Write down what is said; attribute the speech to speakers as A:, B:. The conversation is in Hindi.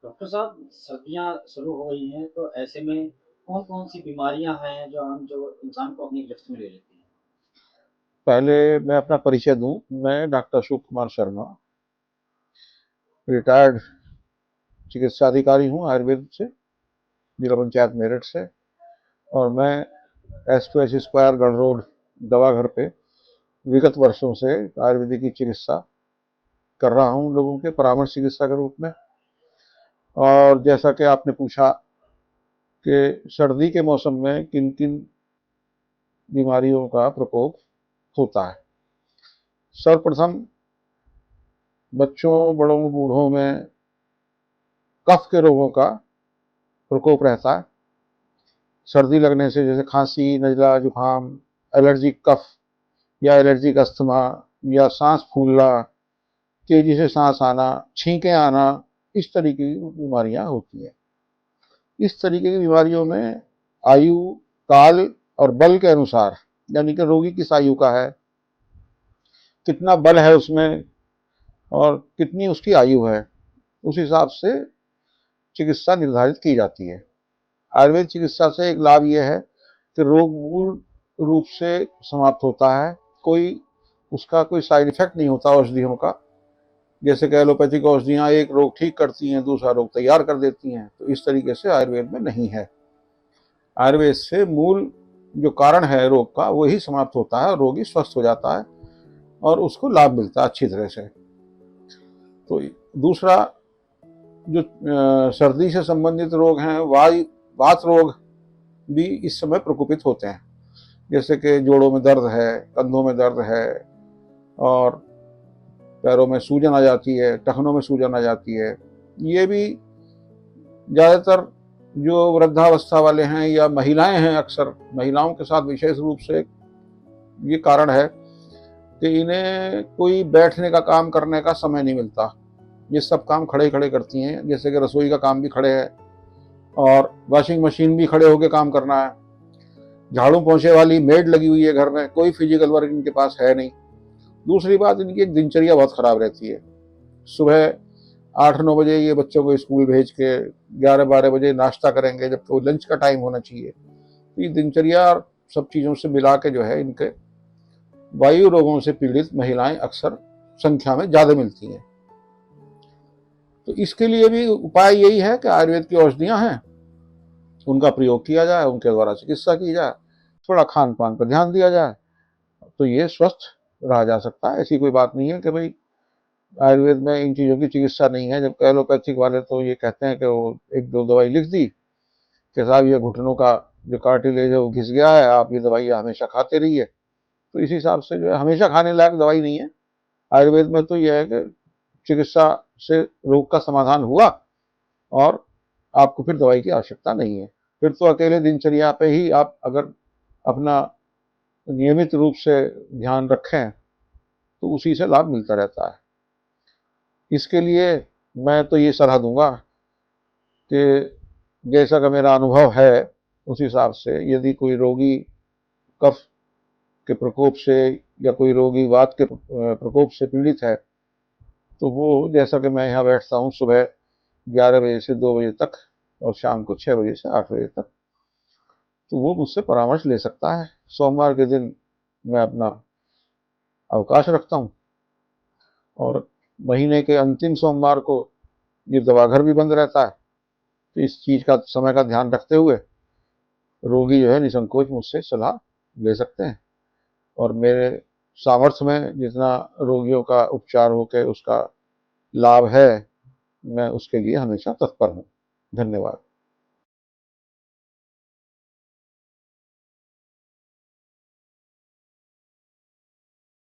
A: डॉक्टर साहब, सर्दियाँ शुरू हो गई हैं, तो ऐसे में कौन-कौन सी बीमारियाँ हैं जो इंसान को अपनी गिरफ्त में ले लेती हैं?
B: पहले मैं अपना परिचय दूं। मैं डॉक्टर अशोक कुमार शर्मा, रिटायर्ड चिकित्सा अधिकारी हूं आयुर्वेद से, जिला पंचायत मेरठ से। और मैं S2S स्क्वायर गढ़ रोड दवाघर पे विगत वर्षों से आयुर्वेदिक की चिकित्सा कर रहा हूं, लोगों के परामर्श चिकित्सा के रूप में। और जैसा कि आपने पूछा कि सर्दी के मौसम में किन किन बीमारियों का प्रकोप होता है, सर्वप्रथम बच्चों, बड़ों, बूढ़ों में कफ के रोगों का प्रकोप रहता है। सर्दी लगने से जैसे खांसी, नज़ला, जुकाम, एलर्जिक कफ या एलर्जिक अस्थमा या सांस फूलना, तेजी से सांस आना, छींकें आना, इस तरीके की बीमारियां होती हैं। इस तरीके की बीमारियों में आयु, काल और बल के अनुसार, यानी कि रोगी किस आयु का है, कितना बल है उसमें और कितनी उसकी आयु है, उस हिसाब से चिकित्सा निर्धारित की जाती है। आयुर्वेद चिकित्सा से एक लाभ यह है कि रोग मूल रूप से समाप्त होता है। कोई उसका कोई साइड इफेक्ट नहीं होता औषधियों का। जैसे कि एलोपैथिक औषधियां एक रोग ठीक करती हैं, दूसरा रोग तैयार कर देती हैं, तो इस तरीके से आयुर्वेद में नहीं है। आयुर्वेद से मूल जो कारण है रोग का वही समाप्त होता है और रोगी स्वस्थ हो जाता है और उसको लाभ मिलता है अच्छी तरह से। तो दूसरा, जो सर्दी से संबंधित रोग हैं, वात रोग भी इस समय प्रकोपित होते हैं। जैसे कि जोड़ों में दर्द है, कंधों में दर्द है, और पैरों में सूजन आ जाती है, टखनों में सूजन आ जाती है। ये भी ज़्यादातर जो वृद्धावस्था वाले हैं या महिलाएं हैं, अक्सर महिलाओं के साथ विशेष रूप से ये कारण है कि इन्हें कोई बैठने का काम करने का समय नहीं मिलता। ये सब काम खड़े खड़े करती हैं, जैसे कि रसोई का काम भी खड़े है और वॉशिंग मशीन भी खड़े होकर काम करना है। झाड़ू पोंछे वाली मेड लगी हुई है घर में, कोई फिजिकल वर्क इनके पास है नहीं। दूसरी बात, इनकी एक दिनचर्या बहुत खराब रहती है। सुबह 8-9 बजे ये बच्चों को स्कूल भेज के 11-12 बजे नाश्ता करेंगे, जबकि वो लंच का टाइम होना चाहिए। तो ये दिनचर्या सब चीज़ों से मिला के जो है, इनके वायु रोगों से पीड़ित महिलाएं अक्सर संख्या में ज़्यादा मिलती हैं। तो इसके लिए भी उपाय यही है कि आयुर्वेद की औषधियां हैं, उनका प्रयोग किया जाए, उनके द्वारा चिकित्सा की जाए, थोड़ा खान पान पर ध्यान दिया जाए, तो ये स्वस्थ रहा जा सकता है। ऐसी कोई बात नहीं है कि भाई आयुर्वेद में इन चीज़ों की चिकित्सा नहीं है। जब एलोपैथिक वाले तो ये कहते हैं कि वो एक दो दवाई लिख दी कि साहब ये घुटनों का जो कार्टिलेज है वो घिस गया है, आप ये दवाई हमेशा खाते रहिए। तो इस हिसाब से जो है हमेशा खाने लायक दवाई नहीं है। आयुर्वेद में तो यह है कि चिकित्सा से रोग का समाधान हुआ और आपको फिर दवाई की आवश्यकता नहीं है। फिर तो अकेले दिनचर्या पे ही आप अगर अपना नियमित रूप से ध्यान रखें तो उसी से लाभ मिलता रहता है। इसके लिए मैं तो ये सलाह दूंगा कि जैसा का मेरा अनुभव है उस हिसाब से, यदि कोई रोगी कफ के प्रकोप से या कोई रोगी वात के प्रकोप से पीड़ित है, तो वो, जैसा कि मैं यहाँ बैठता हूँ सुबह 11 बजे से 2 बजे तक और शाम को 6 बजे से 8 बजे तक, तो वो मुझसे परामर्श ले सकता है। सोमवार के दिन मैं अपना अवकाश रखता हूँ और महीने के अंतिम सोमवार को ये दवाघर भी बंद रहता है। तो इस चीज़ का, समय का ध्यान रखते हुए रोगी जो है निसंकोच मुझसे सलाह ले सकते हैं और मेरे सामर्थ्य में जितना रोगियों का उपचार हो के उसका लाभ है, मैं उसके लिए हमेशा तत्पर हूँ। धन्यवाद।